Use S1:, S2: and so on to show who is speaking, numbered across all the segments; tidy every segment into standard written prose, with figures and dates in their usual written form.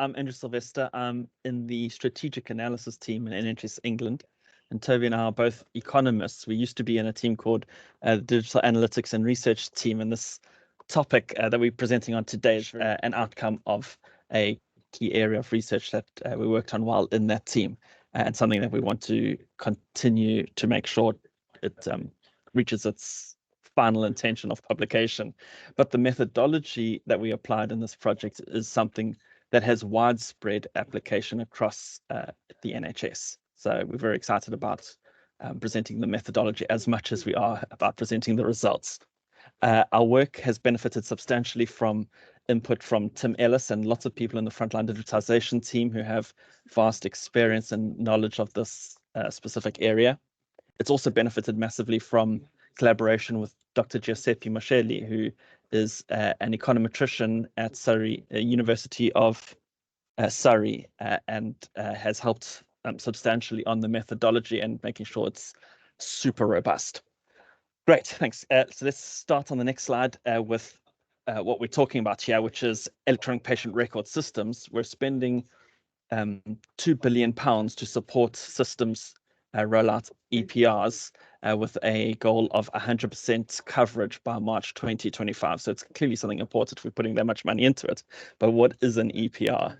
S1: I'm Andrew Sylvester. I'm in the strategic analysis team in NHS England. And Toby and I are both economists. We used to be in a team called the Digital Analytics and Research team. And this topic that we're presenting on today is an outcome of a key area of research that we worked on while in that team, and something that we want to continue to make sure it reaches its final intention of publication. But the methodology that we applied in this project is something that has widespread application across the NHS. So we're very excited about presenting the methodology as much as we are about presenting the results. Our work has benefited substantially from input from Tim Ellis and lots of people in the frontline digitization team who have vast experience and knowledge of this specific area. It's also benefited massively from collaboration with Dr. Giuseppe Moscelli, who is an econometrician at Surrey University of Surrey, and has helped substantially on the methodology and making sure it's super robust. Great, thanks. So let's start on the next slide with what we're talking about here, which is electronic patient record systems. We're spending £2 billion to support systems rollout EPRs with a goal of 100% coverage by March 2025. So it's clearly something important if we're putting that much money into it. But what is an EPR?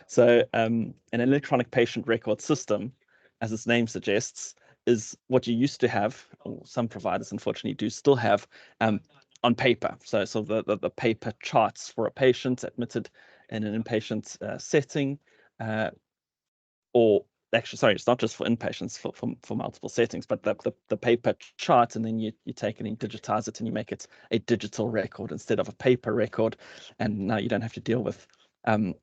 S1: So an electronic patient record system, as its name suggests, is what you used to have, or some providers unfortunately do still have, on paper. So the paper charts for a patient admitted in an inpatient setting, or actually, sorry, it's not just for inpatients, for multiple settings, but the paper chart, and then you take it and digitize it and you make it a digital record instead of a paper record. And now you don't have to deal with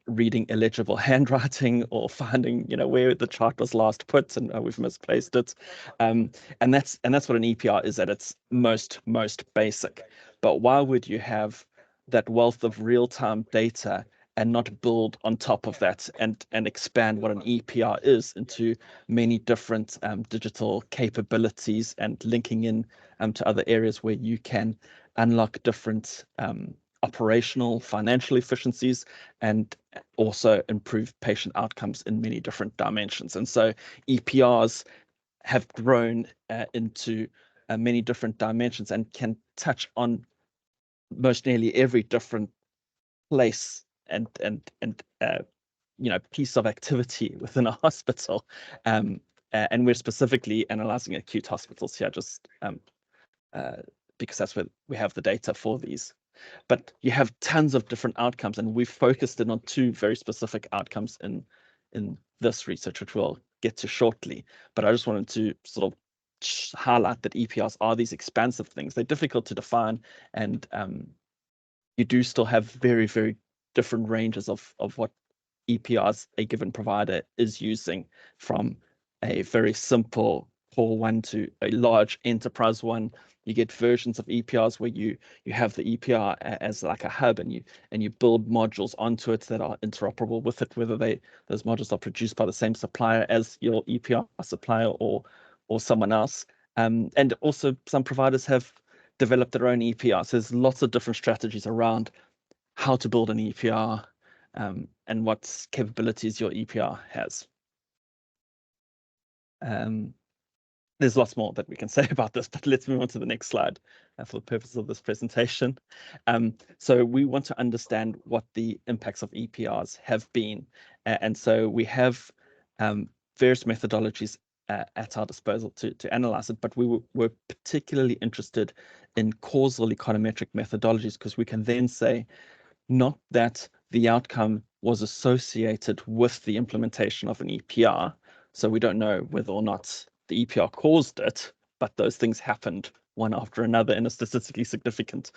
S1: reading illegible handwriting or finding, where the chart was last put and we've misplaced it. And that's what an EPR is at its most basic. But why would you have that wealth of real-time data and not build on top of that and expand what an EPR is into many different digital capabilities and linking in to other areas where you can unlock different operational, financial efficiencies, and also improve patient outcomes in many different dimensions. And so EPRs have grown into many different dimensions and can touch on most nearly every different place and piece of activity within a hospital, and we're specifically analyzing acute hospitals here, just because that's where we have the data for these. But you have tons of different outcomes, and we've focused in on two very specific outcomes in this research, which we'll get to shortly. But I just wanted to sort of highlight that EPRs are these expansive things. They're difficult to define, and you do still have very, very different ranges of what EPRs a given provider is using, from a very simple core one to a large enterprise one. You get versions of EPRs where you have the EPR as like a hub, and you build modules onto it that are interoperable with it, whether those modules are produced by the same supplier as your EPR supplier or someone else. And also some providers have developed their own EPR. So there's lots of different strategies around how to build an EPR and what capabilities your EPR has. There's lots more that we can say about this, but let's move on to the next slide for the purpose of this presentation. So we want to understand what the impacts of EPRs have been. And so we have various methodologies at our disposal to analyze it, but we were particularly interested in causal econometric methodologies, because we can then say not that the outcome was associated with the implementation of an EPR, so we don't know whether or not the EPR caused it, but those things happened one after another in a statistically significant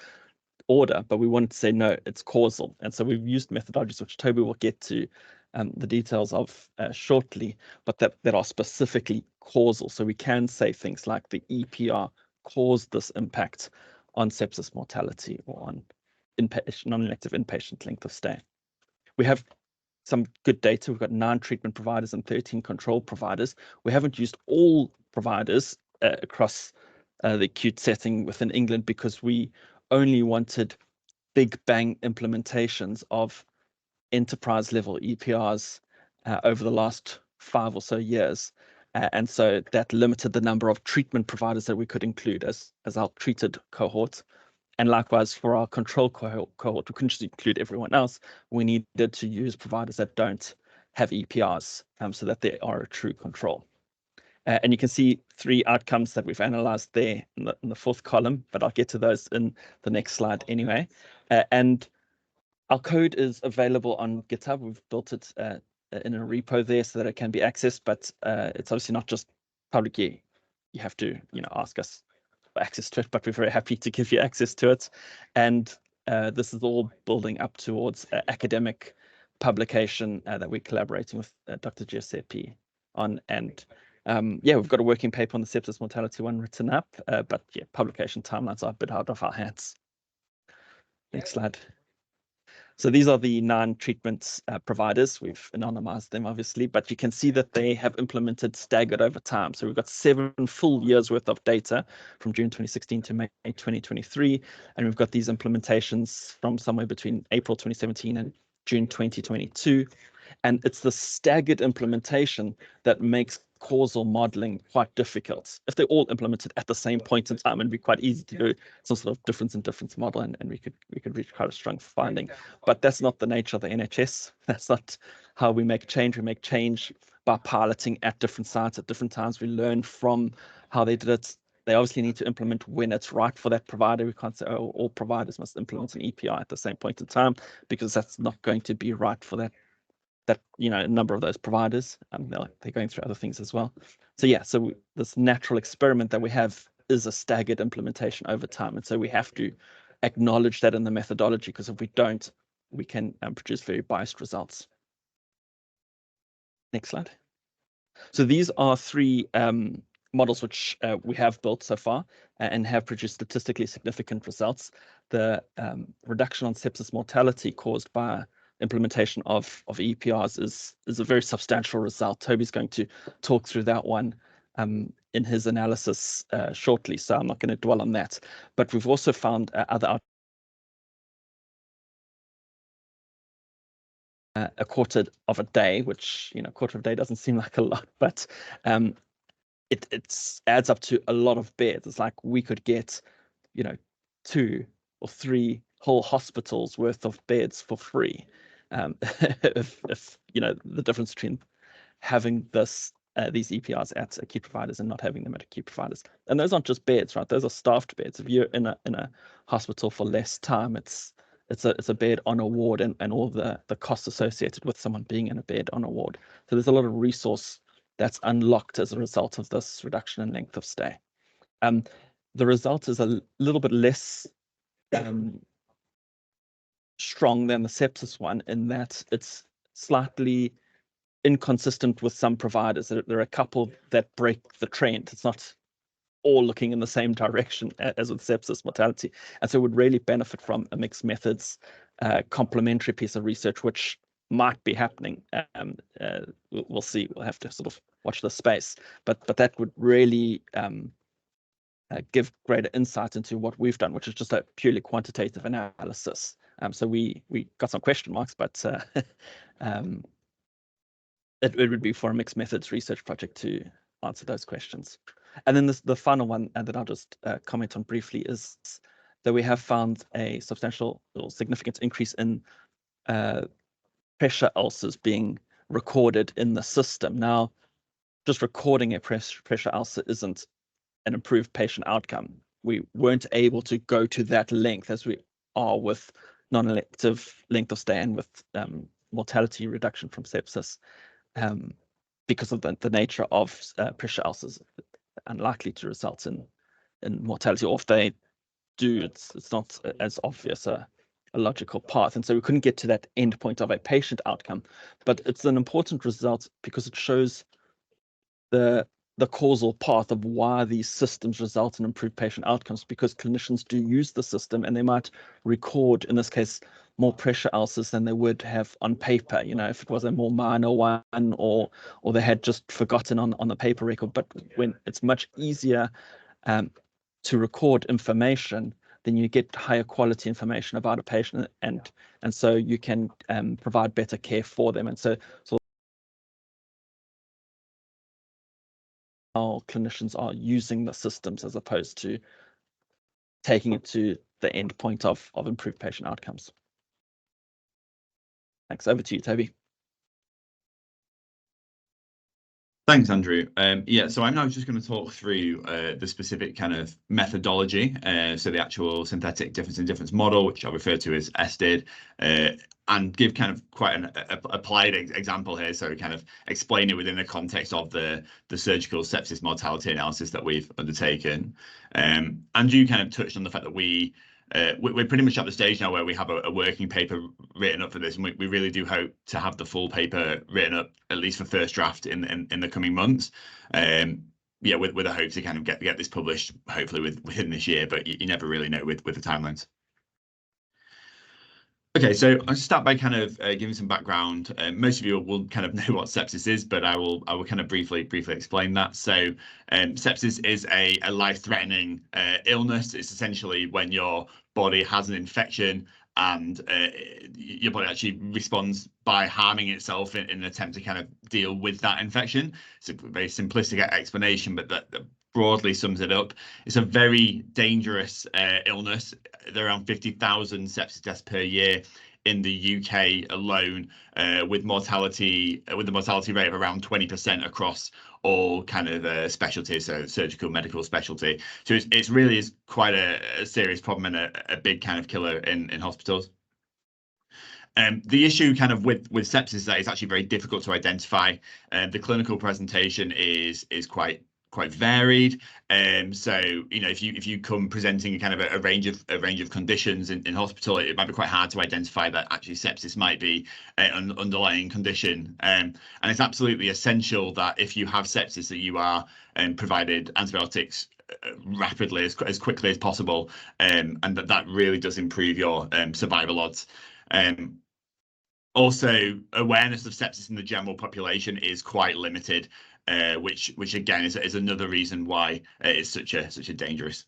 S1: order. But we wanted to say, no, it's causal. And so we've used methodologies, which Toby will get to the details of shortly, but that are specifically causal. So we can say things like the EPR caused this impact on sepsis mortality or on non-elective inpatient length of stay. We have some good data. We've got 9 treatment providers and 13 control providers. We haven't used all providers across the acute setting within England, because we only wanted big bang implementations of enterprise level EPRs over the last 5 or so years. And so that limited the number of treatment providers that we could include as our treated cohort. And likewise, for our control cohort, we couldn't just include everyone else. We needed to use providers that don't have EPRs so that they are a true control. And you can see 3 outcomes that we've analyzed there in the 4th column, but I'll get to those in the next slide anyway. And our code is available on GitHub. We've built it in a repo there so that it can be accessed, but it's obviously not just public key. You have to, ask us for access to it, but we're very happy to give you access to it. And this is all building up towards academic publication that we're collaborating with Dr. Giuseppe on. And yeah, we've got a working paper on the sepsis mortality one written up, but yeah, publication timelines are a bit out of our hands. Next slide. So these are the 9 treatment providers. We've anonymized them, obviously, but you can see that they have implemented staggered over time. So we've got 7 full years worth of data from June 2016 to May 2023. And we've got these implementations from somewhere between April 2017 and June 2022. And it's the staggered implementation that makes causal modeling quite difficult. If they're all implemented at the same point in time, it'd be quite easy to do some sort of difference in difference model, and we could reach quite a strong finding. But that's not the nature of the NHS. That's not how we make change. We make change by piloting at different sites at different times. We learn from how they did it. They obviously need to implement when it's right for that provider. We can't say, oh, all providers must implement an EPR at the same point in time, because that's not going to be right for that a number of those providers. They're going through other things as well. So yeah, so this natural experiment that we have is a staggered implementation over time, and so we have to acknowledge that in the methodology, because if we don't, we can produce very biased results. Next slide. So these are 3 models which we have built so far and have produced statistically significant results. The reduction on sepsis mortality caused by implementation of EPRs is a very substantial result. Toby's going to talk through that one in his analysis shortly, so I'm not going to dwell on that. But we've also found other a quarter of a day, which a quarter of a day doesn't seem like a lot, but it adds up to a lot of beds. It's like we could get 2 or 3 whole hospitals worth of beds for free. If the difference between having these EPRs at acute providers and not having them at acute providers. And those aren't just beds, right? Those are staffed beds. If you're in a hospital for less time, it's a bed on a ward and all the costs associated with someone being in a bed on a ward. So there's a lot of resource that's unlocked as a result of this reduction in length of stay. The result is a little bit less strong than the sepsis one, in that it's slightly inconsistent with some providers. There are a couple that break the trend. It's not all looking in the same direction as with sepsis mortality, and so would really benefit from a mixed methods complementary piece of research, which might be happening. We'll see. We'll have to sort of watch the space, but that would really give greater insight into what we've done, which is just a purely quantitative analysis. So we got some question marks, but it would be for a mixed methods research project to answer those questions. And then the final one that I'll just comment on briefly is that we have found a substantial or significant increase in pressure ulcers being recorded in the system. Now, just recording a pressure ulcer isn't an improved patient outcome. We weren't able to go to that length as we are with non-elective length of stay and with mortality reduction from sepsis, because of the nature of pressure ulcers, unlikely to result in mortality, or if they do, it's not as obvious a logical path. And so we couldn't get to that end point of a patient outcome, but it's an important result because it shows the causal path of why these systems result in improved patient outcomes, because clinicians do use the system and they might record, in this case, more pressure ulcers than they would have on paper, if it was a more minor one, or they had just forgotten on the paper record. But when it's much easier to record information, then you get higher quality information about a patient, and so you can provide better care for them. And so how clinicians are using the systems as opposed to taking it to the end point of improved patient outcomes. Thanks. Over to you, Toby.
S2: Thanks, Andrew. Yeah, so I'm now just going to talk through the specific kind of methodology, so the actual synthetic difference in difference model, which I'll refer to as SDID, and give kind of quite an applied example here, so kind of explain it within the context of the surgical sepsis mortality analysis that we've undertaken. Andrew kind of touched on the fact that we're pretty much at the stage now where we have a working paper written up for this, and we really do hope to have the full paper written up, at least for first draft, in the coming months. Yeah, with a hope to kind of get this published, hopefully within this year, but you never really know with the timelines. Okay, so I'll start by kind of giving some background. Most of you will kind of know what sepsis is, but I will kind of briefly explain that. So sepsis is a life-threatening illness. It's essentially when your body has an infection and your body actually responds by harming itself in an attempt to kind of deal with that infection. It's a very simplistic explanation, but that broadly sums it up. It's a very dangerous illness. There are around 50,000 sepsis deaths per year in the UK alone, with the mortality rate of around 20% across all kind of specialties, so surgical, medical specialty. So it's really is quite a serious problem and a big kind of killer in hospitals. The issue kind of with sepsis is that it's actually very difficult to identify. The clinical presentation is quite varied. So if you come presenting kind of a range of conditions in hospital, it might be quite hard to identify that actually sepsis might be an underlying condition. And it's absolutely essential that if you have sepsis, that you are provided antibiotics rapidly, as quickly as possible, and that really does improve your survival odds. Also, awareness of sepsis in the general population is quite limited, which again is another reason why it's such a dangerous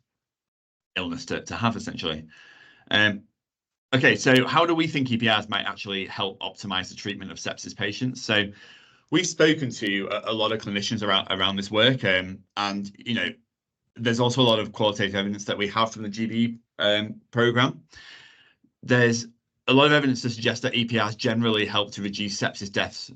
S2: illness to have, essentially. Okay, so how do we think EPRs might actually help optimize the treatment of sepsis patients? So we've spoken to a lot of clinicians around this work, and there's also a lot of qualitative evidence that we have from the GB program. There's a lot of evidence to suggest that EPRs generally help to reduce sepsis deaths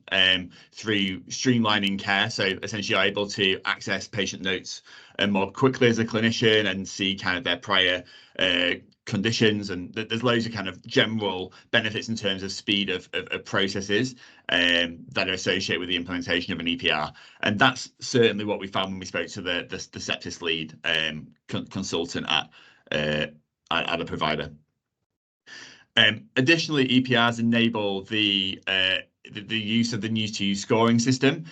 S2: through streamlining care. So essentially, you're able to access patient notes more quickly as a clinician and see kind of their prior conditions. And there's loads of kind of general benefits in terms of speed of processes that are associated with the implementation of an EPR. And that's certainly what we found when we spoke to the sepsis lead consultant at a provider. Additionally, EPRs enable the use of the news-to-use scoring system,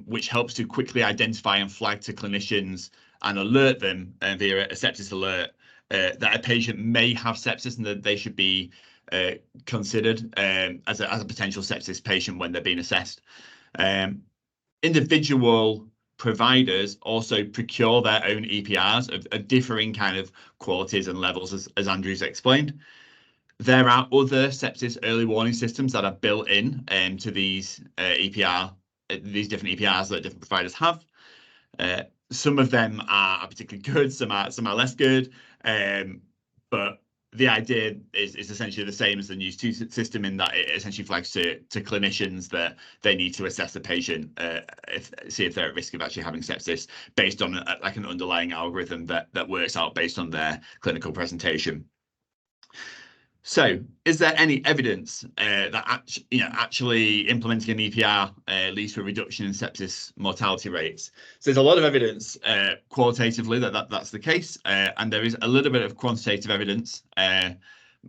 S2: which helps to quickly identify and flag to clinicians and alert them via a sepsis alert that a patient may have sepsis and that they should be considered as a potential sepsis patient when they're being assessed. Individual providers also procure their own EPRs of differing kind of qualities and levels, as Andrew's explained. There are other sepsis early warning systems that are built in to these different EPRs that different providers have. Some of them are particularly good, some are less good, but the idea is essentially the same as the news-to system in that it essentially flags to clinicians that they need to assess the patient, see if they're at risk of actually having sepsis based on like an underlying algorithm that works out based on their clinical presentation. So, is there any evidence that actually implementing an EPR leads to a reduction in sepsis mortality rates? So, there's a lot of evidence qualitatively that's the case, and there is a little bit of quantitative evidence.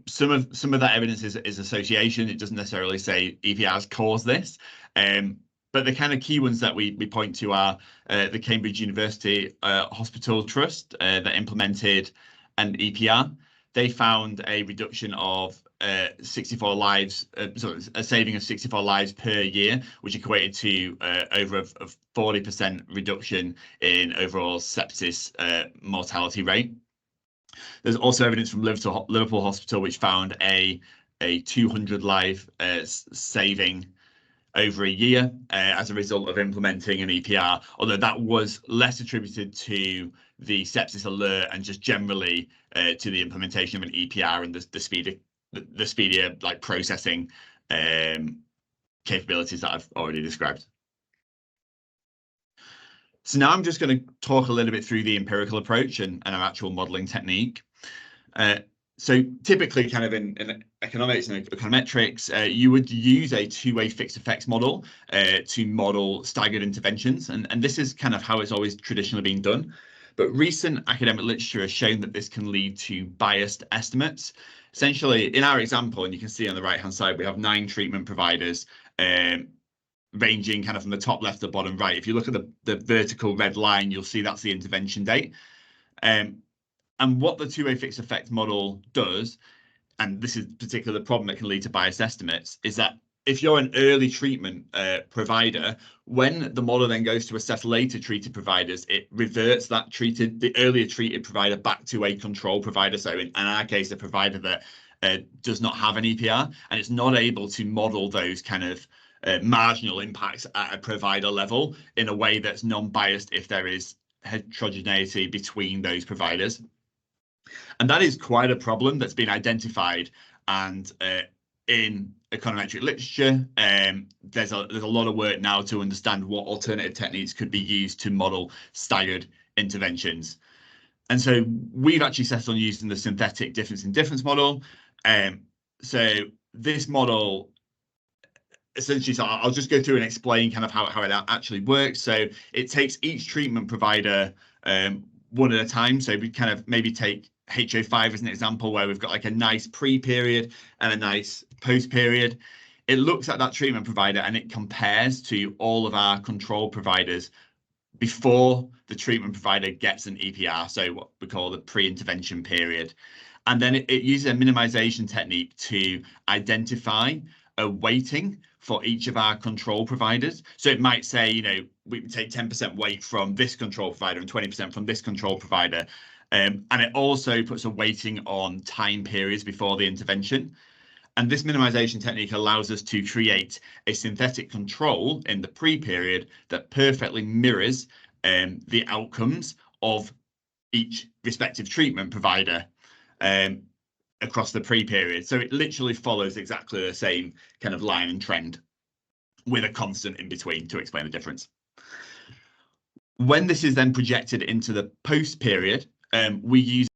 S2: Some of that evidence is association. It doesn't necessarily say EPRs cause this, but the kind of key ones that we point to are the Cambridge University Hospital Trust that implemented an EPR. They found a reduction of 64 lives, a saving of 64 lives per year, which equated to over a 40% reduction in overall sepsis mortality rate. There's also evidence from Liverpool Hospital, which found a 200 life saving over a year as a result of implementing an EPR, although that was less attributed to the sepsis alert and just generally to the implementation of an EPR and the speedier like processing capabilities that I've already described. So now I'm just going to talk a little bit through the empirical approach and our actual modelling technique. So typically kind of in economics and econometrics, you would use a two-way fixed effects model to model staggered interventions. And this is kind of how it's always traditionally been done. But recent academic literature has shown that this can lead to biased estimates. Essentially, in our example, and you can see on the right-hand side, we have 9 treatment providers ranging kind of from the top left to the bottom right. If you look at the vertical red line, you'll see that's the intervention date. And what the two-way fixed effect model does, and this is particularly the problem that can lead to biased estimates, is that if you're an early treatment provider, when the model then goes to assess later treated providers, it reverts the earlier treated provider back to a control provider. So in our case, a provider that does not have an EPR, and it's not able to model those kind of marginal impacts at a provider level in a way that's non-biased if there is heterogeneity between those providers. And that is quite a problem that's been identified, and in econometric literature, there's a lot of work now to understand what alternative techniques could be used to model staggered interventions. And so we've actually settled on using the synthetic difference in difference model. So this model, essentially, so I'll just go through and explain kind of how it actually works. So it takes each treatment provider one at a time. So we kind of maybe take HO5 as an example, where we've got like a nice pre-period and a nice post-period. It looks at that treatment provider and it compares to all of our control providers before the treatment provider gets an EPR, so what we call the pre-intervention period. And then it uses a minimization technique to identify a weighting for each of our control providers. So it might say, you know, we take 10% weight from this control provider and 20% from this control provider. And it also puts a weighting on time periods before the intervention. And this minimization technique allows us to create a synthetic control in the pre-period that perfectly mirrors the outcomes of each respective treatment provider across the pre-period. So it literally follows exactly the same kind of line and trend with a constant in between to explain the difference. When this is then projected into the post-period, we use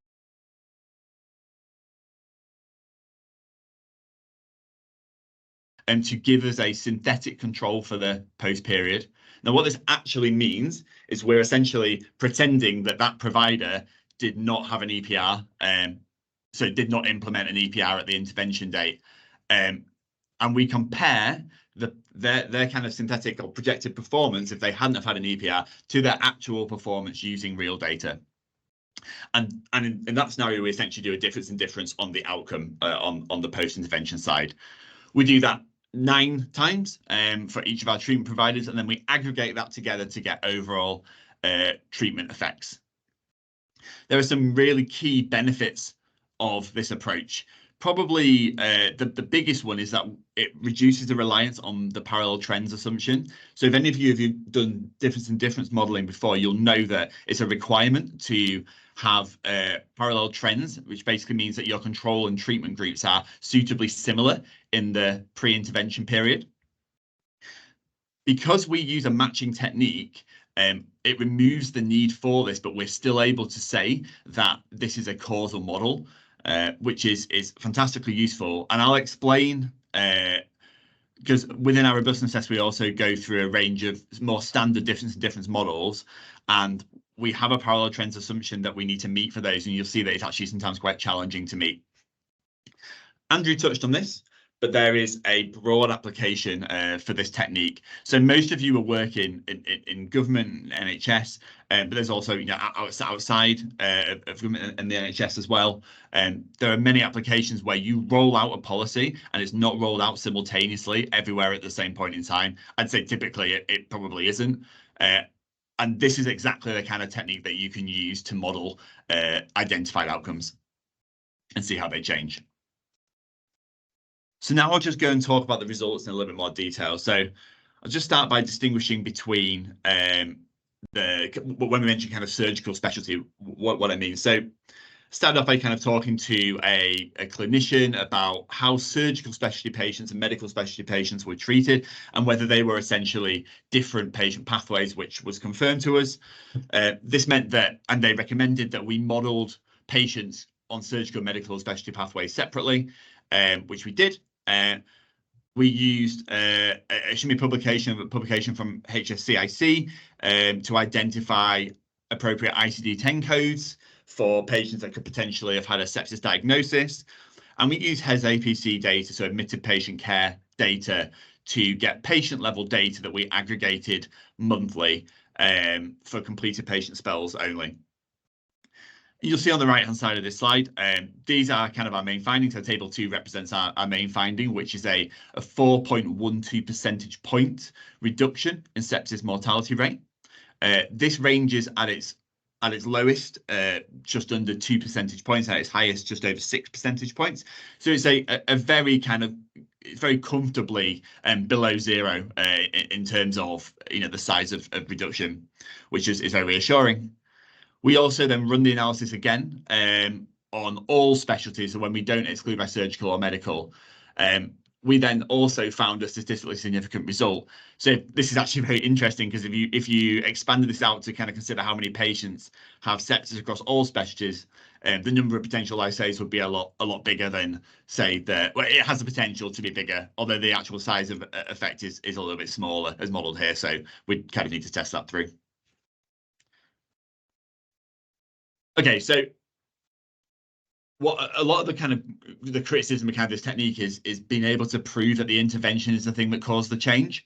S2: to give us a synthetic control for the post-period. Now, what this actually means is we're essentially pretending that that provider did not have an EPR, so did not implement an EPR at the intervention date. And we compare their kind of synthetic or projected performance, if they hadn't have had an EPR, to their actual performance using real data. And in that scenario, we essentially do a difference in difference on the outcome on the post-intervention side. We do that 9 times for each of our treatment providers, and then we aggregate that together to get overall treatment effects. There are some really key benefits of this approach. Probably the biggest one is that it reduces the reliance on the parallel trends assumption. So if any of you have done difference in difference modeling before, you'll know that it's a requirement to have parallel trends, which basically means that your control and treatment groups are suitably similar in the pre-intervention period. Because we use a matching technique, it removes the need for this, but we're still able to say that this is a causal model, which is fantastically useful. And I'll explain, because within our robustness test, we also go through a range of more standard difference in difference models, and we have a parallel trends assumption that we need to meet for those, and you'll see that it's actually sometimes quite challenging to meet. Andrew touched on this, but there is a broad application for this technique. So most of you are working in government, NHS, but there's also, you know, outside of government and the NHS as well. There are many applications where you roll out a policy and it's not rolled out simultaneously everywhere at the same point in time. I'd say typically it probably isn't. And this is exactly the kind of technique that you can use to model identified outcomes and see how they change. So now I'll just go and talk about the results in a little bit more detail. So I'll just start by distinguishing between when we mention kind of surgical specialty, what I mean. So start off by kind of talking to a clinician about how surgical specialty patients and medical specialty patients were treated and whether they were essentially different patient pathways, which was confirmed to us. This meant that, and they recommended that we modelled patients on surgical and medical specialty pathways separately, which we did. We used a SHME publication from HSCIC to identify appropriate ICD-10 codes for patients that could potentially have had a sepsis diagnosis. And we use HES APC data, so admitted patient care data, to get patient level data that we aggregated monthly for completed patient spells only. You'll see on the right hand side of this slide, these are kind of our main findings. So table 2 represents our main finding, which is a 4.12 percentage point reduction in sepsis mortality rate. This ranges at its lowest, just under 2 percentage points, at its highest, just over 6 percentage points. So it's a very kind of, it's very comfortably below zero in terms of, you know, the size of reduction, which is very reassuring. We also then run the analysis again on all specialties. So when we don't exclude by surgical or medical, we then also found a statistically significant result. So this is actually very interesting, because if you expanded this out to kind of consider how many patients have sepsis across all specialties, the number of potential life saves would be a lot bigger than, say, well, it has the potential to be bigger, although the actual size of effect is a little bit smaller as modelled here. So we kind of need to test that through. Okay, so what a lot of the kind of the criticism of kind of this technique is being able to prove that the intervention is the thing that caused the change,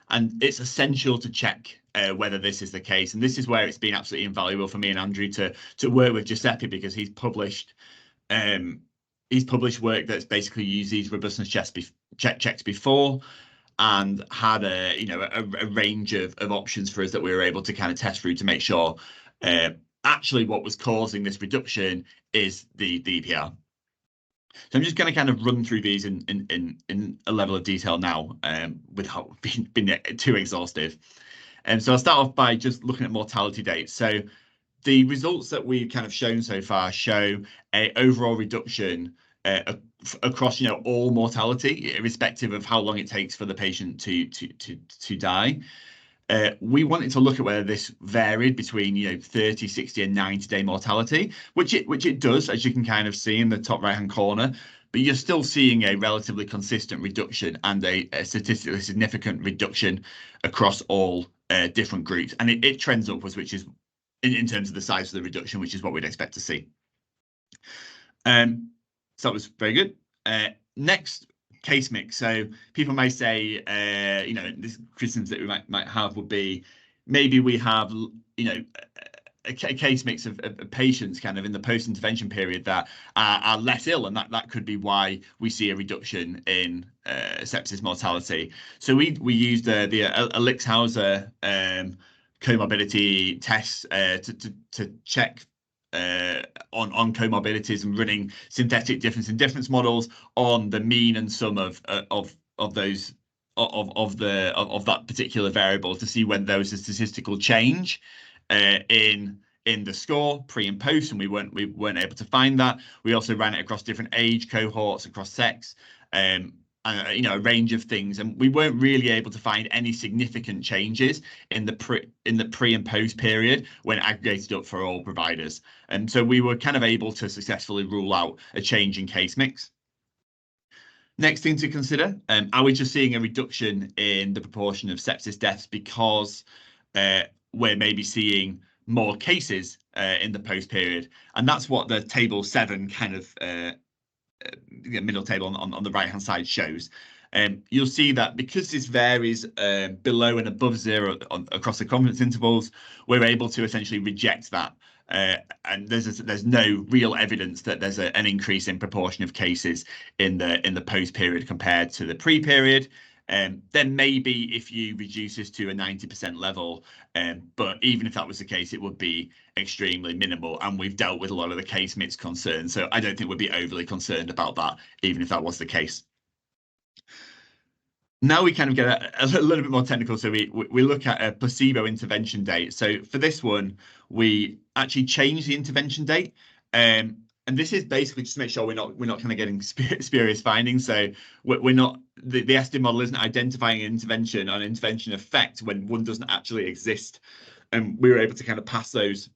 S2: and it's essential to check whether this is the case. And this is where it's been absolutely invaluable for me and Andrew to work with Giuseppe, because he's published work that's basically used these robustness checks before, and had a range of options for us that we were able to kind of test through to make sure actually what was causing this reduction is the EPR. So I'm just going to kind of run through these in a level of detail now, without being too exhaustive. And so I'll start off by just looking at mortality dates. So the results that we've kind of shown so far show a overall reduction across, all mortality, irrespective of how long it takes for the patient to die. We wanted to look at whether this varied between 30, 60 and 90-day mortality, which it does, as you can kind of see in the top right hand corner, but you're still seeing a relatively consistent reduction and a statistically significant reduction across all different groups, and it trends upwards, which is in terms of the size of the reduction, which is what we'd expect to see. So that was very good. Next, case mix. So people may say, this criticisms that we might have would be, maybe we have, a case mix of patients kind of in the post-intervention period that are less ill, and that could be why we see a reduction in sepsis mortality. So we used the Elixhauser comorbidity tests to check on comorbidities, and running synthetic difference in difference models on the mean and sum of those of that particular variable to see whether there was a statistical change in the score pre and post, and we weren't able to find that. We also ran it across different age cohorts, across sex, and a range of things, and we weren't really able to find any significant changes in the pre and post period when aggregated up for all providers. And so we were kind of able to successfully rule out a change in case mix. Next thing to consider, are we just seeing a reduction in the proportion of sepsis deaths because we're maybe seeing more cases in the post period? And that's what the table 7 kind of middle table on the right hand side shows. You'll see that because this varies below and above zero across the confidence intervals, we're able to essentially reject that. And there's no real evidence that there's an increase in proportion of cases in the post period compared to the pre period. Then maybe if you reduce this to a 90% level, but even if that was the case, it would be extremely minimal. And we've dealt with a lot of the case mix concerns. So I don't think we'd be overly concerned about that, even if that was the case. Now we kind of get a little bit more technical. So we look at a placebo intervention date. So for this one, we actually change the intervention date. And this is basically just to make sure we're not kind of getting spurious findings. So we're not, the ESTID model isn't identifying an intervention effect when one doesn't actually exist. And we were able to kind of pass those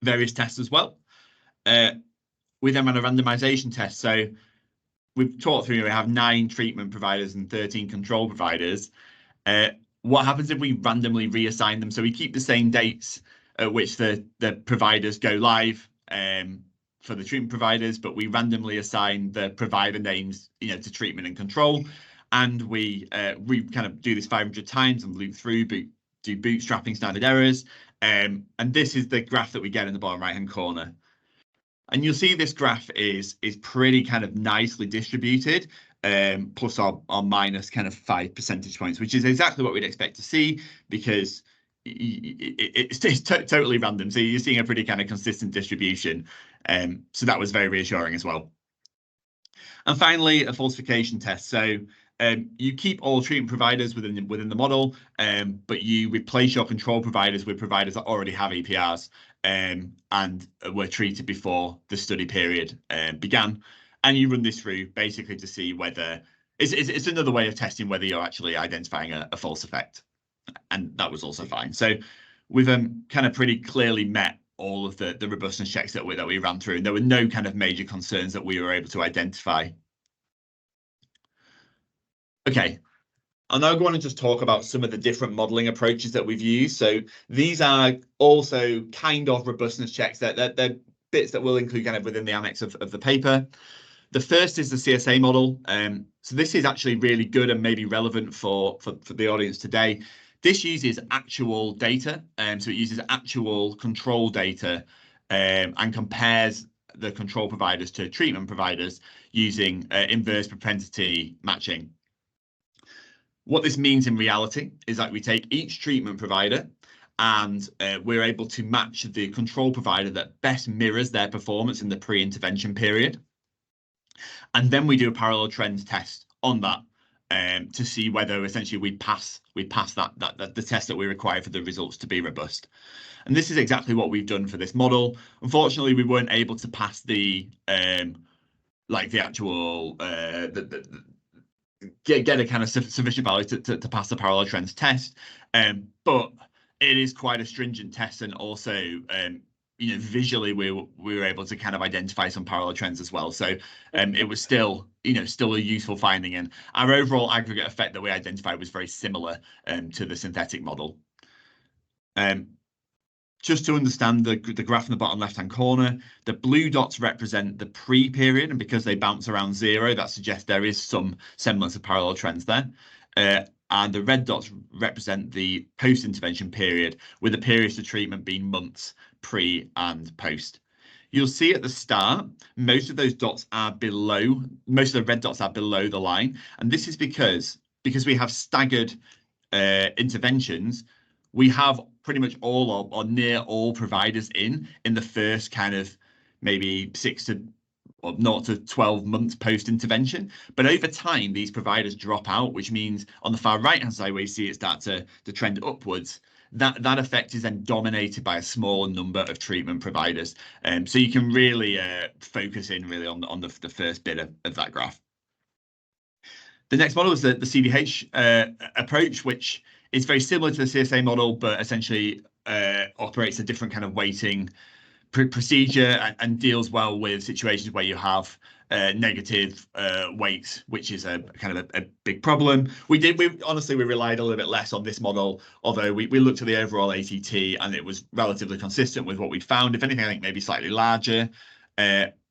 S2: various tests as well. We then ran a randomization test. So we've talked through, we have 9 treatment providers and 13 control providers. What happens if we randomly reassign them? So we keep the same dates at which the providers go live for the treatment providers, but we randomly assign the provider names, to treatment and control. And we kind of do this 500 times and loop through, do bootstrapping standard errors. And this is the graph that we get in the bottom right-hand corner. And you'll see this graph is pretty kind of nicely distributed, plus or minus kind of 5 percentage points, which is exactly what we'd expect to see because it's totally random. So you're seeing a pretty kind of consistent distribution. So that was very reassuring as well. And finally, a falsification test. So you keep all treatment providers within the model, but you replace your control providers with providers that already have EPRs and were treated before the study period began. And you run this through basically to see whether it's another way of testing whether you're actually identifying a false effect. And that was also fine. So we've kind of pretty clearly met all of the robustness checks that we ran through, and there were no kind of major concerns that we were able to identify. Okay, I'll now go on and just talk about some of the different modelling approaches that we've used. So these are also kind of robustness checks. They're bits that we'll include kind of within the annex of the paper. The first is the CSA model. So this is actually really good and maybe relevant for the audience today. This uses actual data, so it uses actual control data and compares the control providers to treatment providers using inverse propensity matching. What this means in reality is that we take each treatment provider and we're able to match the control provider that best mirrors their performance in the pre-intervention period. And then we do a parallel trends test on that to see whether essentially we pass the test that we require for the results to be robust. And this is exactly what we've done for this model. Unfortunately, we weren't able to pass the actual get a kind of sufficient value to pass the parallel trends test, but it is quite a stringent test, and also visually we were able to kind of identify some parallel trends as well. So it was still a useful finding, and our overall aggregate effect that we identified was very similar to the synthetic model. Just to understand the graph in the bottom left-hand corner, the blue dots represent the pre-period, and because they bounce around 0, that suggests there is some semblance of parallel trends there. And the red dots represent the post-intervention period, with the periods of treatment being months pre and post. You'll see at the start, most of those dots are below, most of the red dots are below the line, and this is because we have staggered interventions. We have pretty much all or near all providers in the first kind of maybe 6 to 0 to 12 months post-intervention. But over time, these providers drop out, which means on the far right-hand side where you see it start to trend upwards, that effect is then dominated by a smaller number of treatment providers. So you can really focus in really on the first bit of that graph. The next model is the CDH approach, which is very similar to the CSA model, but essentially operates a different kind of weighting procedure and deals well with situations where you have negative weights, which is a kind of a big problem. We honestly relied a little bit less on this model, although we looked at the overall ATT and it was relatively consistent with what we'd found. If anything, I think maybe slightly larger.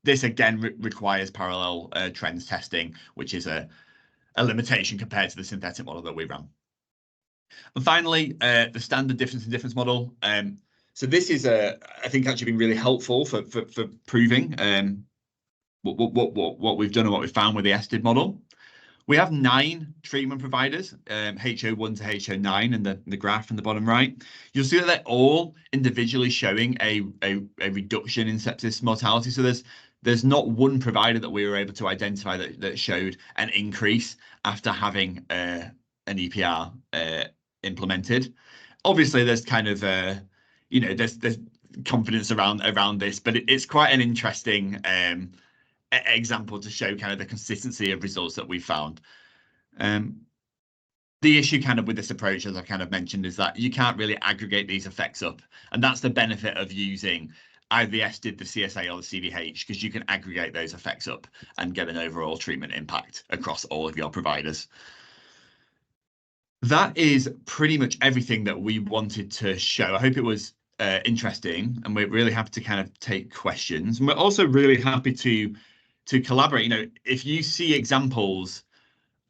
S2: This again requires parallel trends testing, which is a limitation compared to the synthetic model that we ran. And finally, the standard difference in difference model. So this is, I think, actually been really helpful for proving what we've done and what we've found with the ESTID model. We have 9 treatment providers, HO1 to HO9 in the graph in the bottom right. You'll see that they're all individually showing a reduction in sepsis mortality. So there's not one provider that we were able to identify that showed an increase after having an EPR implemented. Obviously, there's kind of there's confidence around this, but it's quite an interesting example to show kind of the consistency of results that we found. The issue kind of with this approach, as I kind of mentioned, is that you can't really aggregate these effects up. And that's the benefit of using either the SDID, the CSA or the CVH, because you can aggregate those effects up and get an overall treatment impact across all of your providers. That is pretty much everything that we wanted to show. I hope it was interesting, and we're really happy to kind of take questions. And we're also really happy to collaborate. If you see examples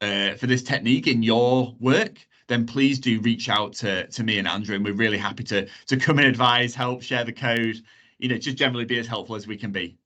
S2: for this technique in your work, then please do reach out to me and Andrew, and we're really happy to come and advise, help, share the code, just generally be as helpful as we can be.